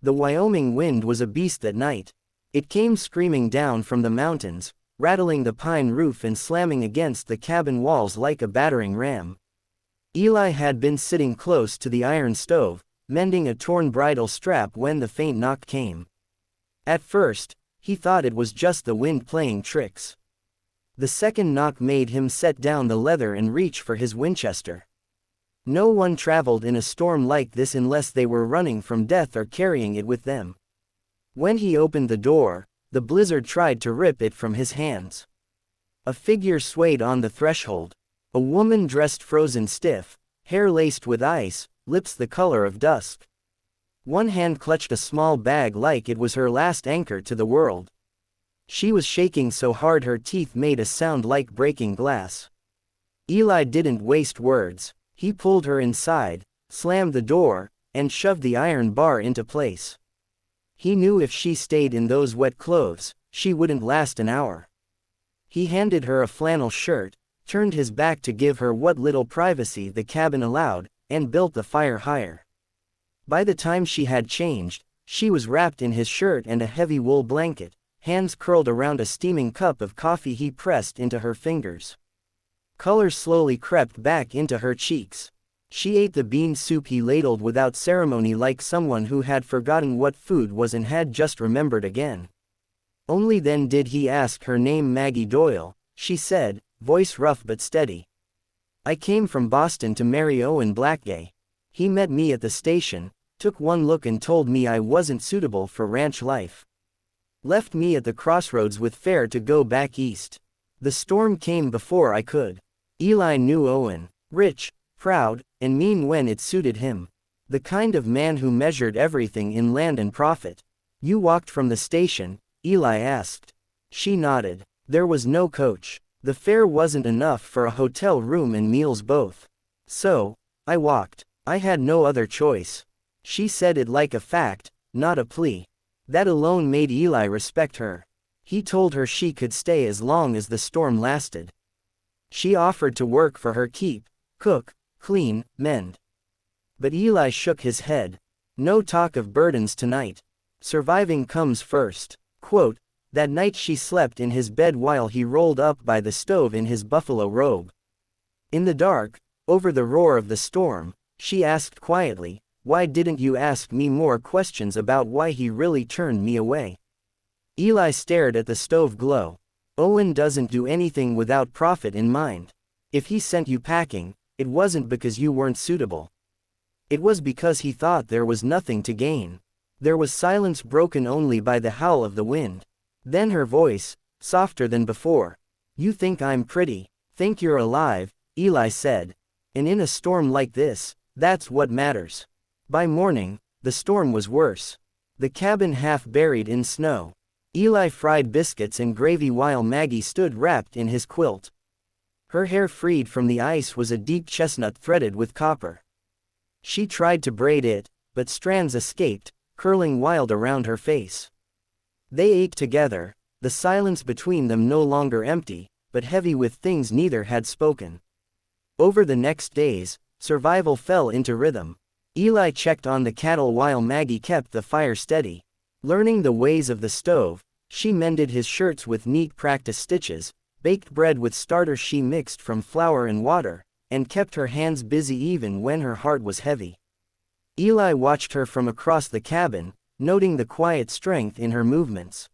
The Wyoming wind was a beast that night. It came screaming down from the mountains, rattling the pine roof and slamming against the cabin walls like a battering ram. Eli had been sitting close to the iron stove, mending a torn bridle strap when the faint knock came. At first, he thought it was just the wind playing tricks. The second knock made him set down the leather and reach for his Winchester. No one traveled in a storm like this unless they were running from death or carrying it with them. When he opened the door, the blizzard tried to rip it from his hands. A figure swayed on the threshold. A woman dressed frozen stiff, hair laced with ice, lips the color of dusk. One hand clutched a small bag like it was her last anchor to the world. She was shaking so hard her teeth made a sound like breaking glass. Eli didn't waste words. He pulled her inside, slammed the door, and shoved the iron bar into place. He knew if she stayed in those wet clothes, she wouldn't last an hour. He handed her a flannel shirt, turned his back to give her what little privacy the cabin allowed, and built the fire higher. By the time she had changed, she was wrapped in his shirt and a heavy wool blanket, hands curled around a steaming cup of coffee he pressed into her fingers. Color slowly crept back into her cheeks. She ate the bean soup he ladled without ceremony like someone who had forgotten what food was and had just remembered again. Only then did he ask her name. Maggie Doyle, she said, voice rough but steady. I came from Boston to marry Owen Blackgay. He met me at the station, took one look and told me I wasn't suitable for ranch life. Left me at the crossroads with fare to go back east. The storm came before I could. Eli knew Owen, rich, proud, and mean when it suited him. The kind of man who measured everything in land and profit. You walked from the station? Eli asked. She nodded. There was no coach. The fare wasn't enough for a hotel room and meals both. So, I walked. I had no other choice. She said it like a fact, not a plea. That alone made Eli respect her. He told her she could stay as long as the storm lasted. She offered to work for her keep, cook, clean, mend. But Eli shook his head. No talk of burdens tonight. Surviving comes first. Quote, that night she slept in his bed while he rolled up by the stove in his buffalo robe. In the dark, over the roar of the storm, she asked quietly, why didn't you ask me more questions about why he really turned me away? Eli stared at the stove glow. Owen doesn't do anything without profit in mind. If he sent you packing, it wasn't because you weren't suitable. It was because he thought there was nothing to gain. There was silence broken only by the howl of the wind. Then her voice, softer than before. You think I'm pretty, think you're alive, Eli said. And in a storm like this, that's what matters. By morning, the storm was worse. The cabin half buried in snow. Eli fried biscuits and gravy while Maggie stood wrapped in his quilt. Her hair freed from the ice was a deep chestnut threaded with copper. She tried to braid it, but strands escaped, curling wild around her face. They ate together, the silence between them no longer empty, but heavy with things neither had spoken. Over the next days, survival fell into rhythm. Eli checked on the cattle while Maggie kept the fire steady. Learning the ways of the stove, she mended his shirts with neat practice stitches, baked bread with starter she mixed from flour and water, and kept her hands busy even when her heart was heavy. Eli watched her from across the cabin, noting the quiet strength in her movements.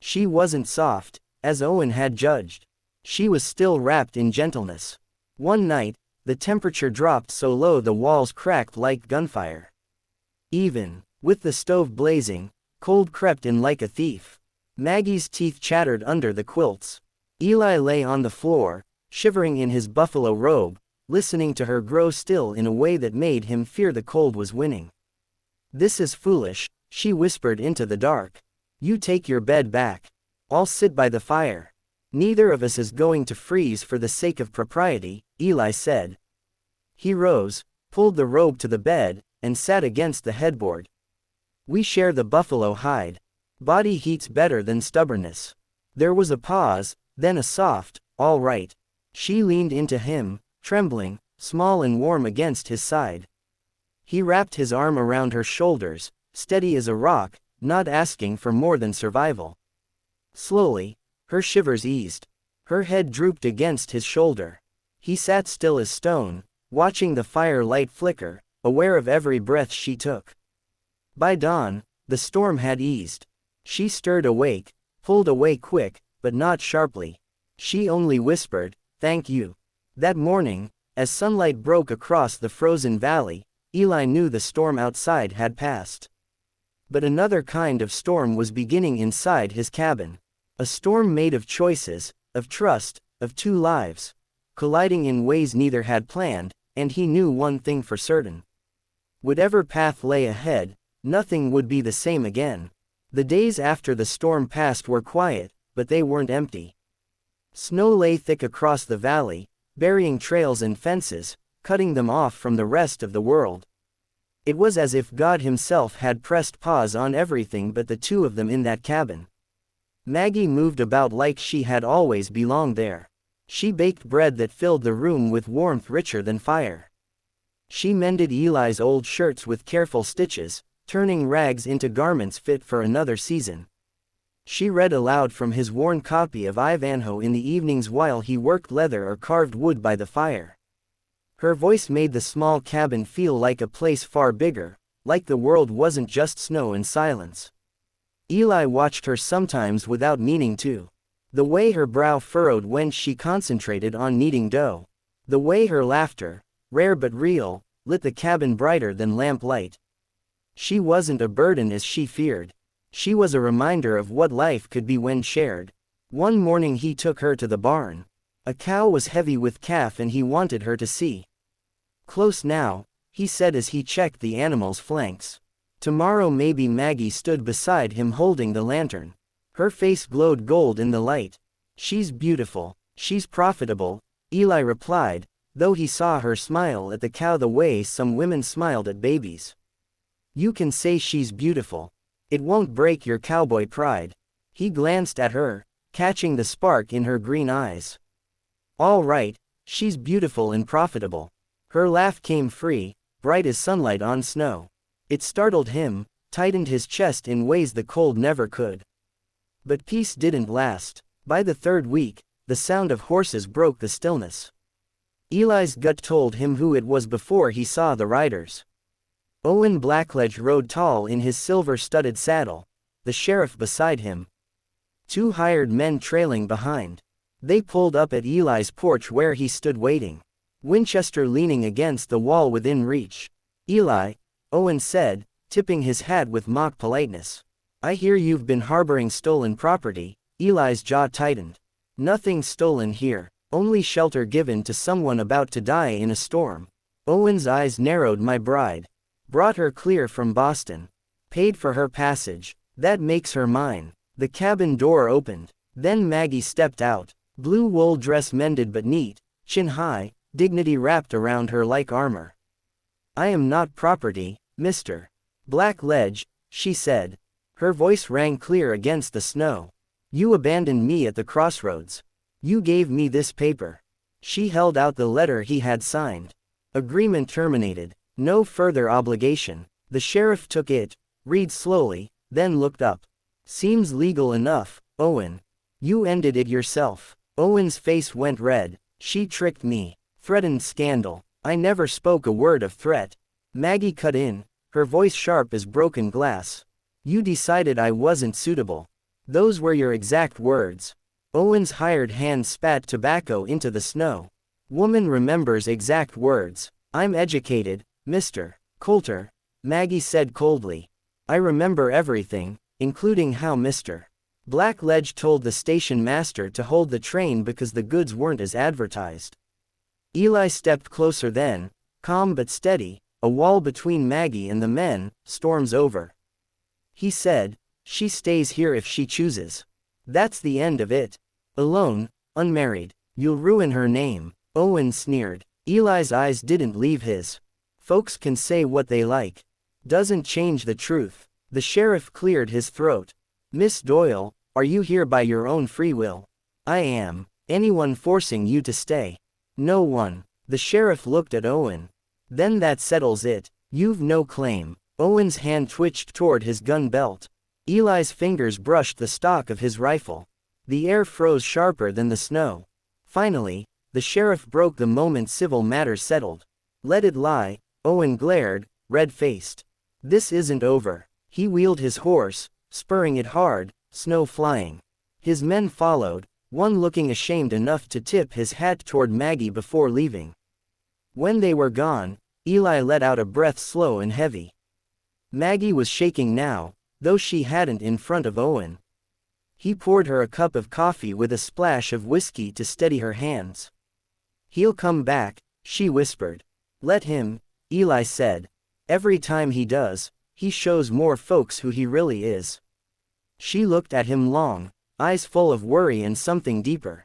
She wasn't soft, as Owen had judged. She was still wrapped in gentleness. One night, the temperature dropped so low the walls cracked like gunfire. Even with the stove blazing, cold crept in like a thief. Maggie's teeth chattered under the quilts. Eli lay on the floor, shivering in his buffalo robe, listening to her grow still in a way that made him fear the cold was winning. This is foolish, she whispered into the dark. You take your bed back. I'll sit by the fire. Neither of us is going to freeze for the sake of propriety, Eli said. He rose, pulled the robe to the bed, and sat against the headboard. We share the buffalo hide. Body heat's better than stubbornness. There was a pause, then a soft, all right. She leaned into him, trembling, small and warm against his side. He wrapped his arm around her shoulders, steady as a rock, not asking for more than survival. Slowly, her shivers eased. Her head drooped against his shoulder. He sat still as stone, watching the firelight flicker, aware of every breath she took. By dawn, the storm had eased. She stirred awake, pulled away quick, but not sharply. She only whispered, "Thank you." That morning, as sunlight broke across the frozen valley, Eli knew the storm outside had passed. But another kind of storm was beginning inside his cabin. A storm made of choices, of trust, of two lives, colliding in ways neither had planned, and he knew one thing for certain. Whatever path lay ahead, nothing would be the same again. The days after the storm passed were quiet, but they weren't empty. Snow lay thick across the valley, burying trails and fences, cutting them off from the rest of the world. It was as if God himself had pressed pause on everything but the two of them in that cabin. Maggie moved about like she had always belonged there. She baked bread that filled the room with warmth richer than fire. She mended Eli's old shirts with careful stitches, turning rags into garments fit for another season. She read aloud from his worn copy of Ivanhoe in the evenings while he worked leather or carved wood by the fire. Her voice made the small cabin feel like a place far bigger, like the world wasn't just snow and silence. Eli watched her sometimes without meaning to. The way her brow furrowed when she concentrated on kneading dough. The way her laughter, rare but real, lit the cabin brighter than lamplight. She wasn't a burden as she feared. She was a reminder of what life could be when shared. One morning he took her to the barn. A cow was heavy with calf and he wanted her to see. "Close now," he said as he checked the animal's flanks. Tomorrow maybe. Maggie stood beside him holding the lantern. Her face glowed gold in the light. "She's beautiful, she's profitable," Eli replied, though he saw her smile at the cow the way some women smiled at babies. "You can say she's beautiful. It won't break your cowboy pride." He glanced at her, catching the spark in her green eyes. "All right, she's beautiful and profitable." Her laugh came free, bright as sunlight on snow. It startled him, tightened his chest in ways the cold never could. But peace didn't last. By the third week, the sound of horses broke the stillness. Eli's gut told him who it was before he saw the riders. Owen Blackledge rode tall in his silver-studded saddle, the sheriff beside him. Two hired men trailing behind. They pulled up at Eli's porch where he stood waiting, Winchester leaning against the wall within reach. "Eli," Owen said, tipping his hat with mock politeness. "I hear you've been harboring stolen property." Eli's jaw tightened. "Nothing stolen here, only shelter given to someone about to die in a storm." Owen's eyes narrowed. "My bride. Brought her clear from Boston. Paid for her passage. That makes her mine." The cabin door opened. Then Maggie stepped out. Blue wool dress mended but neat, chin high, dignity wrapped around her like armor. "I am not property, Mr. Blackledge," she said. Her voice rang clear against the snow. "You abandoned me at the crossroads. You gave me this paper." She held out the letter he had signed. "Agreement terminated. No further obligation." The sheriff took it, read slowly, then looked up. "Seems legal enough, Owen. You ended it yourself." Owen's face went red. "She tricked me. Threatened scandal." "I never spoke a word of threat." Maggie cut in, her voice sharp as broken glass. "You decided I wasn't suitable. Those were your exact words." Owen's hired hand spat tobacco into the snow. "Woman remembers exact words. I'm educated, Mr. Coulter," Maggie said coldly. "I remember everything, including how Mr. Blackledge told the station master to hold the train because the goods weren't as advertised." Eli stepped closer then, calm but steady, a wall between Maggie and the men. "Storm's over," he said. "She stays here if she chooses. That's the end of it. Alone, unmarried. You'll ruin her name." Owen sneered. Eli's eyes didn't leave his. "Folks can say what they like. Doesn't change the truth." The sheriff cleared his throat. "Miss Doyle, are you here by your own free will?" "I am." "Anyone forcing you to stay?" "No one." The sheriff looked at Owen. "Then that settles it. You've no claim." Owen's hand twitched toward his gun belt. Eli's fingers brushed the stock of his rifle. The air froze sharper than the snow. Finally, the sheriff broke the moment civil matters settled. Let it lie, Owen glared, red-faced. This isn't over. He wheeled his horse, spurring it hard, snow flying. His men followed, one looking ashamed enough to tip his hat toward Maggie before leaving. When they were gone, Eli let out a breath slow and heavy. Maggie was shaking now, though she hadn't in front of Owen. He poured her a cup of coffee with a splash of whiskey to steady her hands. He'll come back, she whispered. Let him, Eli said. Every time he does, he shows more folks who he really is. She looked at him long, eyes full of worry and something deeper.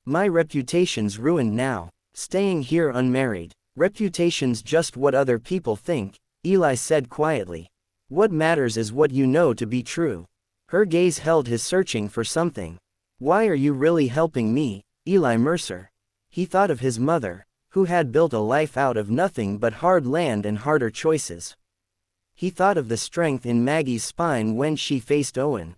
My reputation's ruined now, staying here unmarried. Reputation's just what other people think, Eli said quietly. What matters is what you know to be true. Her gaze held his, searching for something. Why are you really helping me, Eli Mercer? He thought of his mother, who had built a life out of nothing but hard land and harder choices. He thought of the strength in Maggie's spine when she faced Owen.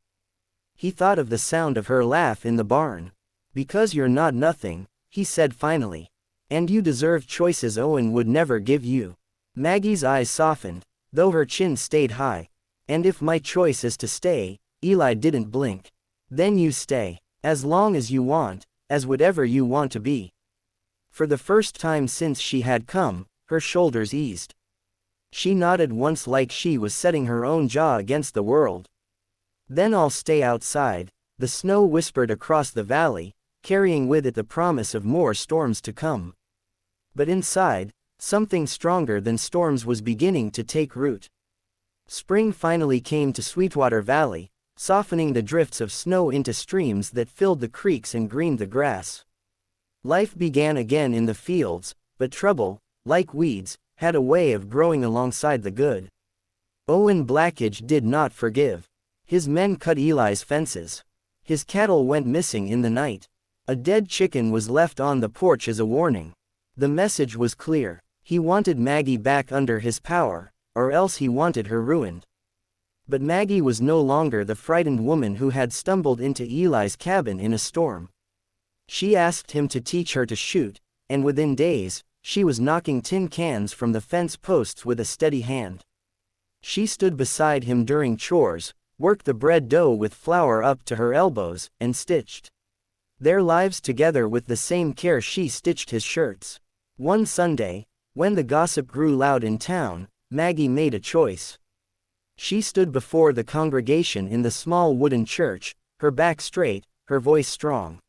He thought of the sound of her laugh in the barn. Because you're not nothing, he said finally. And you deserve choices Owen would never give you. Maggie's eyes softened, though her chin stayed high. And if my choice is to stay, Eli didn't blink. Then you stay. As long as you want, as whatever you want to be. For the first time since she had come, her shoulders eased. She nodded once like she was setting her own jaw against the world. Then I'll stay outside, the snow whispered across the valley, carrying with it the promise of more storms to come. But inside, something stronger than storms was beginning to take root. Spring finally came to Sweetwater Valley, softening the drifts of snow into streams that filled the creeks and greened the grass. Life began again in the fields, but trouble, like weeds, had a way of growing alongside the good. Owen Blackidge did not forgive. His men cut Eli's fences. His cattle went missing in the night. A dead chicken was left on the porch as a warning. The message was clear. He wanted Maggie back under his power, or else he wanted her ruined. But Maggie was no longer the frightened woman who had stumbled into Eli's cabin in a storm. She asked him to teach her to shoot, and within days, she was knocking tin cans from the fence posts with a steady hand. She stood beside him during chores, worked the bread dough with flour up to her elbows, and stitched their lives together with the same care she stitched his shirts. One Sunday, when the gossip grew loud in town, Maggie made a choice. She stood before the congregation in the small wooden church, her back straight, her voice strong.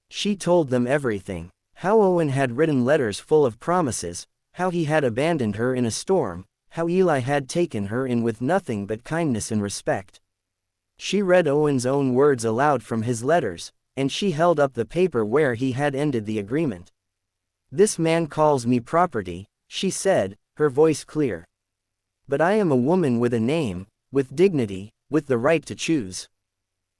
She told them everything. How Owen had written letters full of promises, how he had abandoned her in a storm, how Eli had taken her in with nothing but kindness and respect. She read Owen's own words aloud from his letters, and she held up the paper where he had ended the agreement. This man calls me property, she said, her voice clear. But I am a woman with a name, with dignity, with the right to choose.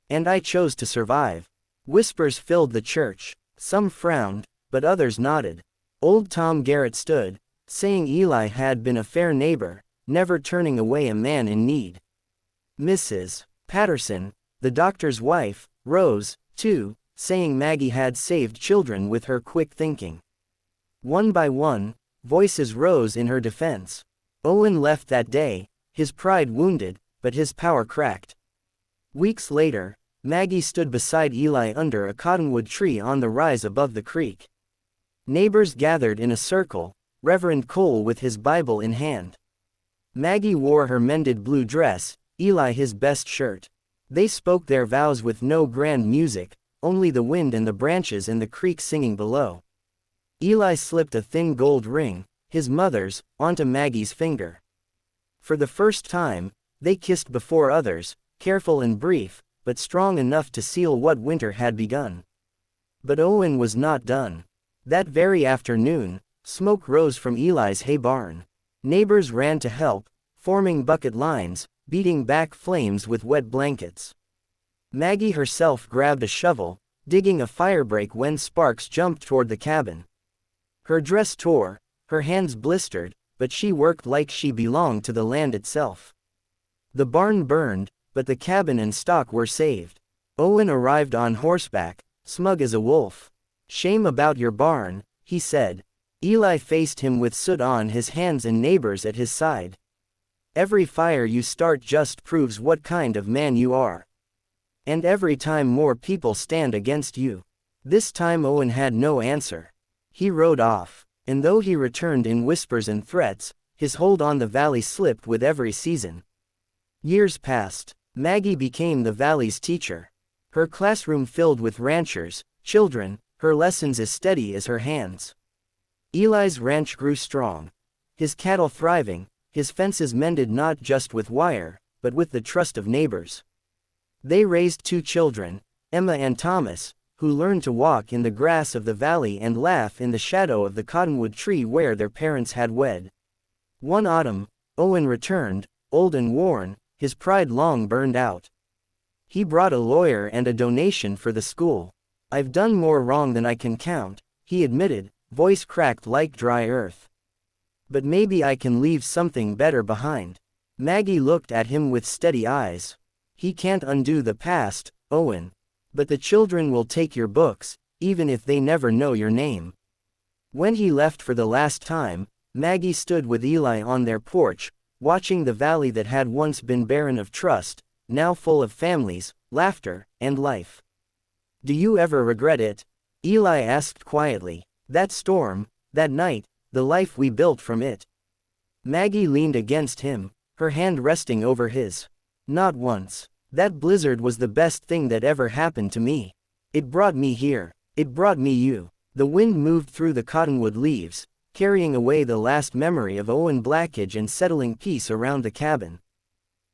And I chose to survive. Whispers filled the church. Some frowned, but others nodded. Old Tom Garrett stood, saying Eli had been a fair neighbor, never turning away a man in need. Mrs. Patterson, the doctor's wife, rose, too, saying Maggie had saved children with her quick thinking. One by one, voices rose in her defense. Owen left that day, his pride wounded, but his power cracked. Weeks later, Maggie stood beside Eli under a cottonwood tree on the rise above the creek. Neighbors gathered in a circle, Reverend Cole with his Bible in hand. Maggie wore her mended blue dress, Eli his best shirt. They spoke their vows with no grand music, only the wind and the branches and the creek singing below. Eli slipped a thin gold ring, his mother's, onto Maggie's finger. For the first time, they kissed before others, careful and brief, but strong enough to seal what winter had begun. But Owen was not done. That very afternoon, smoke rose from Eli's hay barn. Neighbors ran to help, forming bucket lines, beating back flames with wet blankets. Maggie herself grabbed a shovel, digging a firebreak when sparks jumped toward the cabin. Her dress tore, her hands blistered, but she worked like she belonged to the land itself. The barn burned, but the cabin and stock were saved. Owen arrived on horseback, smug as a wolf. "Shame about your barn," he said. Eli faced him with soot on his hands and neighbors at his side. "Every fire you start just proves what kind of man you are. And every time more people stand against you." This time Owen had no answer. He rode off, and though he returned in whispers and threats, his hold on the valley slipped with every season. Years passed. Maggie became the valley's teacher. Her classroom filled with ranchers, children, her lessons as steady as her hands. Eli's ranch grew strong. His cattle thriving, his fences mended not just with wire, but with the trust of neighbors. They raised 2 children, Emma and Thomas, who learned to walk in the grass of the valley and laugh in the shadow of the cottonwood tree where their parents had wed. One autumn, Owen returned, old and worn, his pride long burned out. He brought a lawyer and a donation for the school. "I've done more wrong than I can count," he admitted, voice cracked like dry earth. "But maybe I can leave something better behind." Maggie looked at him with steady eyes. "He can't undo the past, Owen. But the children will take your books, even if they never know your name." When he left for the last time, Maggie stood with Eli on their porch, watching the valley that had once been barren of trust, now full of families, laughter, and life. "Do you ever regret it?" Eli asked quietly. "That storm, that night, the life we built from it?" Maggie leaned against him, her hand resting over his. "Not once. That blizzard was the best thing that ever happened to me. It brought me here. It brought me you." The wind moved through the cottonwood leaves, carrying away the last memory of Owen Blackage and settling peace around the cabin.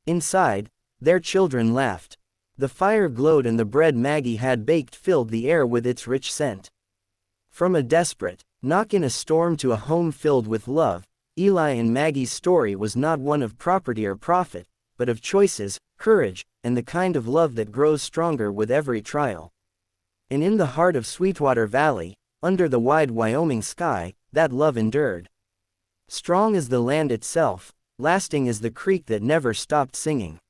Inside, their children laughed. The fire glowed and the bread Maggie had baked filled the air with its rich scent. From a desperate knock in a storm to a home filled with love, Eli and Maggie's story was not one of property or profit, but of choices, courage, and the kind of love that grows stronger with every trial. And in the heart of Sweetwater Valley, under the wide Wyoming sky, that love endured. Strong as the land itself, lasting as the creek that never stopped singing.